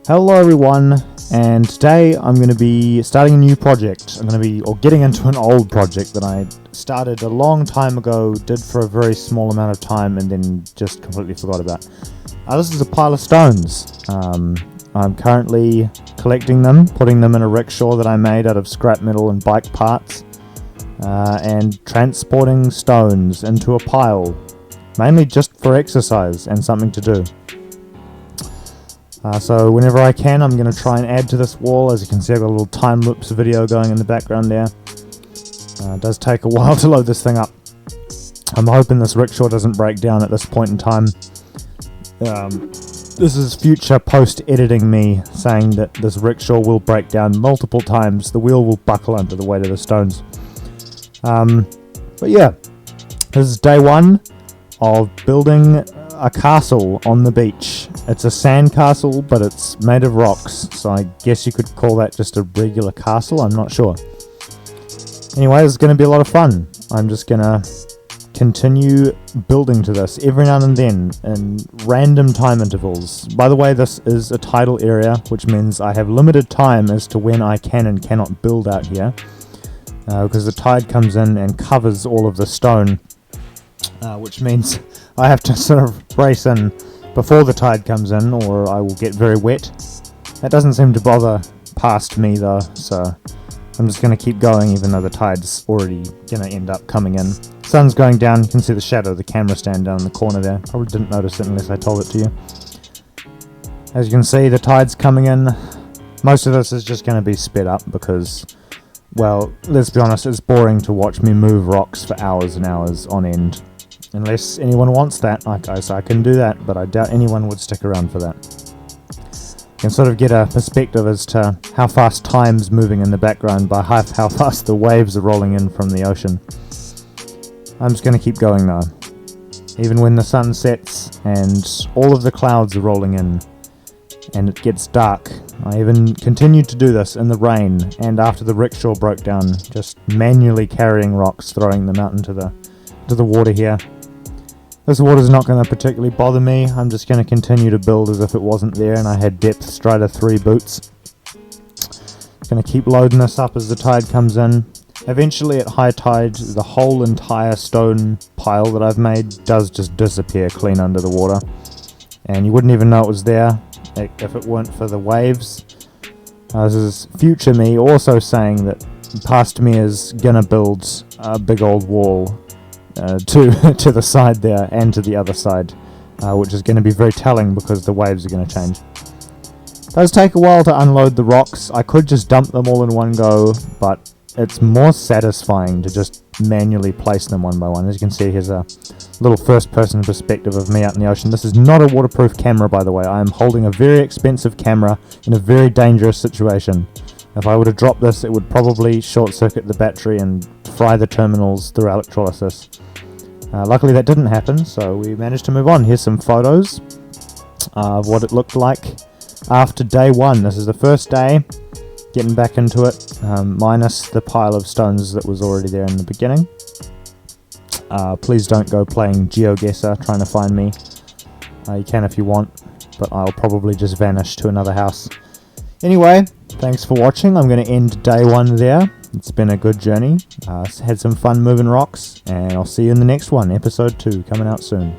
Hello everyone, and today I'm going to be starting a new project. Getting into an old project that I started a long time ago, did for a very small amount of time, and then just completely forgot about. This is a pile of stones. I'm currently collecting them, putting them in a rickshaw that I made out of scrap metal and bike parts, and transporting stones into a pile, mainly just for exercise and something to do. So whenever I can, I'm going to try and add to this wall. As you can see, I've got a little time-lapse video going in the background there. It does take a while to load this thing up. I'm hoping this rickshaw doesn't break down at this point in time. This is future post-editing me saying that this rickshaw will break down multiple times. The wheel will buckle under the weight of the stones. But yeah, this is day one of building a castle on the beach. It's a sand castle, but it's made of rocks, so I guess you could call that just a regular castle. I'm not sure. Anyway, it's going to be a lot of fun. I'm just going to continue building to this every now and then in random time intervals. By the way, this is a tidal area, which means I have limited time as to when I can and cannot build out here, because the tide comes in and covers all of the stone, which means I have to sort of race in before the tide comes in, or I will get very wet. That doesn't seem to bother past me though, so I'm just going to keep going even though the tide's already going to end up coming in. Sun's going down. You can see the shadow of the camera stand down in the corner there. Probably didn't notice it unless I told it to you. As you can see, the tide's coming in. Most of this is just going to be sped up because, well, let's be honest, it's boring to watch me move rocks for hours and hours on end. Unless anyone wants that, I can do that, but I doubt anyone would stick around for that. You can sort of get a perspective as to how fast time's moving in the background by how fast the waves are rolling in from the ocean. I'm just going to keep going though. Even when the sun sets and all of the clouds are rolling in and it gets dark, I even continued to do this in the rain and after the rickshaw broke down, just manually carrying rocks, throwing them out into the water here. This water's not going to particularly bother me. I'm just going to continue to build as if it wasn't there and I had depth strider 3 boots. Going to keep loading this up as the tide comes in. Eventually at high tide, the whole entire stone pile that I've made does just disappear clean under the water. And you wouldn't even know it was there if it weren't for the waves. This is future me also saying that past me is going to build a big old wall to the side there and to the other side, which is going to be very telling because the waves are going to change. It does take a while to unload the rocks. I could just dump them all in one go, but it's more satisfying to just manually place them one by one. As you can see, here's a little first-person perspective of me out in the ocean. This is not a waterproof camera, by the way. I am holding a very expensive camera in a very dangerous situation. If I were to drop this, it would probably short-circuit the battery and fry the terminals through electrolysis. Luckily that didn't happen, so we managed to move on. Here's some photos of what it looked like after day one. This is the first day, getting back into it, minus the pile of stones that was already there in the beginning. Please don't go playing GeoGuessr trying to find me. You can if you want, but I'll probably just vanish to another house. Anyway, thanks for watching. I'm going to end day one there. It's been a good journey. Had some fun moving rocks, and I'll see you in the next one, episode 2, coming out soon.